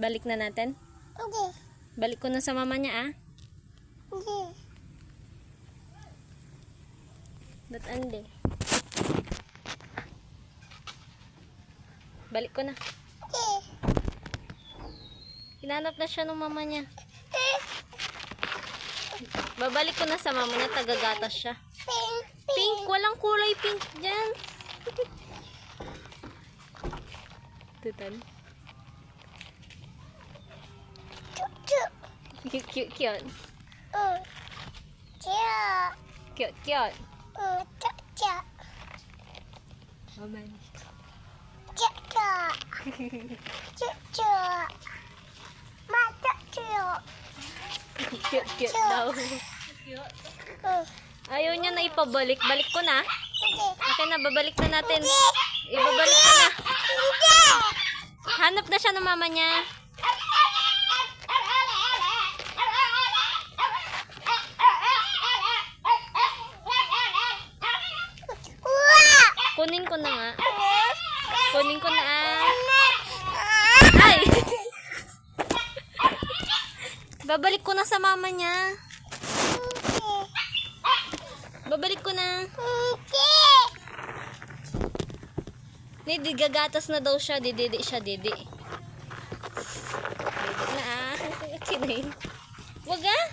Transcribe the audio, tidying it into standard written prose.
Balik na natin? Hindi. Balik ko na sa mama niya, ah. Hindi. Ba't ande? Balik ko na. Hindi. Hinanap na siya ng mama niya. Babalik ko na sa mama niya, tagagatas siya. Pink. Pink, walang kulay pink dyan. Tutan. Chup. Cute, cute, cute. Chup. Cute, cute. Chup. Maman. Chup. Chup. Mata chup. Cute, cute daw. Ayaw niya na ipabalik. Balik ko na. Hindi. Okay na, babalik na natin. Ibabalik ko na. Hindi. Hanap na siya ng mama niya. Kunin ko na nga. Kunin ko na. Ay! Babalik ko na sa mama niya. Babalik ko na. Hindi, gagatas na daw siya. Didi siya, didi. Didi na, ah. Kinain. Wag, ah.